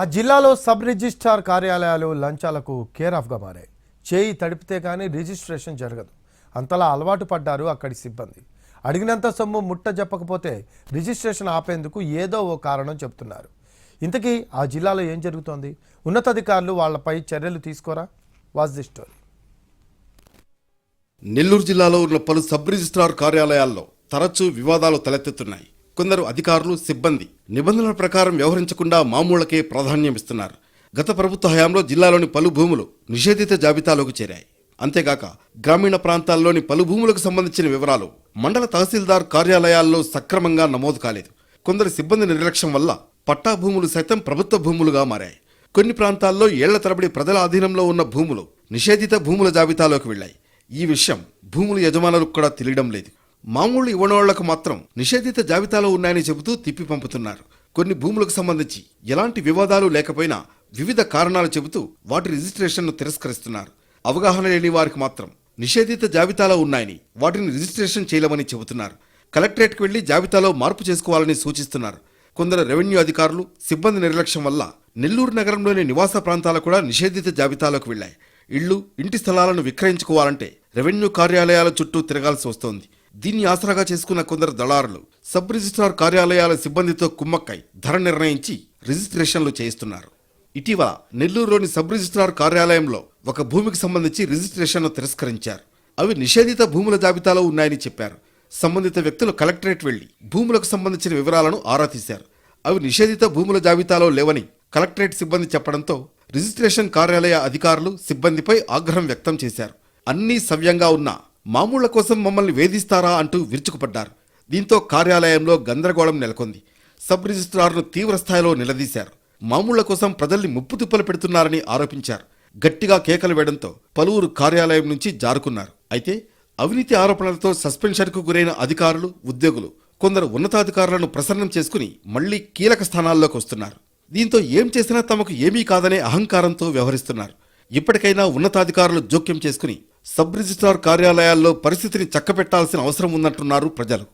ఆ జిల్లాలో sub registrar కార్యాలయాలు లంచాలకు కేర్ ఆఫ్గా మారాయి. చేయి తడిపితే కానీ రిజిస్ట్రేషన్ జరగదు. అంతలా అలవాటు పడ్డారు అక్కడి సిబ్బంది. అడిగినంత సొమ్ము ముట్ట చెప్పకపోతే రిజిస్ట్రేషన్ ఆపేందుకు ఏదో ఓ కారణం చెప్తున్నారు. ఇంతకీ ఆ జిల్లాలో ఏం జరుగుతోంది? ఉన్నతాధికారులు వాళ్లపై చర్యలు తీసుకోరా? Watch the story. నెల్లూరు జిల్లాలో ఉన్న పలు సబ్ రిజిస్ట్రార్ కార్యాలయాల్లో తరచూ వివాదాలు తలెత్తుతున్నాయి. కొందరు అధికారులు సిబ్బంది నిబంధనల ప్రకారం వ్యవహరించకుండా మామూళ్లకే ప్రాధాన్యమిస్తున్నారు. గత ప్రభుత్వ హయాంలో జిల్లాలోని పలు భూములు నిషేధిత జాబితాలోకి చేరాయి. అంతేగాక గ్రామీణ ప్రాంతాల్లోని పలు భూములకు సంబంధించిన వివరాలు మండల తహసీల్దార్ కార్యాలయాల్లో సక్రమంగా నమోదు కాలేదు. కొందరు సిబ్బంది నిర్లక్ష్యం వల్ల పట్టా భూములు సైతం ప్రభుత్వ భూములుగా మారాయి. కొన్ని ప్రాంతాల్లో ఏళ్ల తరబడి ప్రజల అధీనంలో ఉన్న భూములు నిషేధిత భూముల జాబితాలోకి వెళ్లాయి. ఈ విషయం భూముల యజమానులకు కూడా తెలియడం లేదు. మామూలు ఇవ్వనోళ్లకు మాత్రం నిషేధిత జాబితాలో ఉన్నాయని చెబుతూ తిప్పి పంపుతున్నారు. కొన్ని భూములకు సంబంధించి ఎలాంటి వివాదాలు లేకపోయినా వివిధ కారణాలు చెబుతూ వాటి రిజిస్ట్రేషన్ను తిరస్కరిస్తున్నారు. అవగాహన లేని వారికి మాత్రం నిషేధిత జాబితాలో ఉన్నాయని వాటిని రిజిస్ట్రేషన్ చేయలేమని చెబుతున్నారు. కలెక్టరేట్కి వెళ్లి జాబితాలో మార్పు చేసుకోవాలని సూచిస్తున్నారు. కొందరు రెవెన్యూ అధికారులు సిబ్బంది నిర్లక్ష్యం వల్ల నెల్లూరు నగరంలోని నివాస ప్రాంతాలు కూడా నిషేధిత జాబితాలోకి వెళ్లాయి. ఇళ్లు, ఇంటి స్థలాలను విక్రయించుకోవాలంటే రెవెన్యూ కార్యాలయాల చుట్టూ తిరగాల్సి వస్తోంది. దీన్ని ఆసరాగా చేసుకున్న కొందరు దళారులు సబ్ రిజిస్ట్రార్ కార్యాలయాల సిబ్బందితో కుమ్మక్కై ధర నిర్ణయించి రిజిస్ట్రేషన్లు చేయిస్తున్నారు. ఇటీవల నెల్లూరులోని సబ్ రిజిస్ట్రార్ కార్యాలయంలో ఒక భూమికి సంబంధించి రిజిస్ట్రేషన్ను తిరస్కరించారు. అవి నిషేధిత భూముల జాబితాలో ఉన్నాయని చెప్పారు. సంబంధిత వ్యక్తులు కలెక్టరేట్ వెళ్లి భూములకు సంబంధించిన వివరాలను ఆరా తీశారు. అవి నిషేధిత భూముల జాబితాలో లేవని కలెక్టరేట్ సిబ్బంది చెప్పడంతో రిజిస్ట్రేషన్ కార్యాలయ అధికారులు సిబ్బందిపై ఆగ్రహం వ్యక్తం చేశారు. అన్నీ సవ్యంగా ఉన్నా మామూళ్ల కోసం మమ్మల్ని వేధిస్తారా అంటూ విరుచుకుపడ్డారు. దీంతో కార్యాలయంలో గందరగోళం నెలకొంది. సబ్ రిజిస్ట్రార్ను తీవ్ర స్థాయిలో నిలదీశారు. మామూళ్ల కోసం ప్రజల్ని ముప్పు తిప్పలు పెడుతున్నారని ఆరోపించారు. గట్టిగా కేకలు వేయడంతో పలువురు కార్యాలయం నుంచి జారుకున్నారు. అయితే అవినీతి ఆరోపణలతో సస్పెన్షన్కు గురైన అధికారులు, ఉద్యోగులు కొందరు ఉన్నతాధికారులను ప్రసన్నం చేసుకుని మళ్లీ కీలక స్థానాల్లోకి వస్తున్నారు. దీంతో ఏం చేసినా తమకు ఏమీ కాదనే అహంకారంతో వ్యవహరిస్తున్నారు. ఇప్పటికైనా ఉన్నతాధికారులు జోక్యం చేసుకుని సబ్ రిజిస్ట్రార్ కార్యాలయాల్లో పరిస్థితిని చక్కబెట్టాల్సిన అవసరం ఉందంటున్నారు ప్రజలు.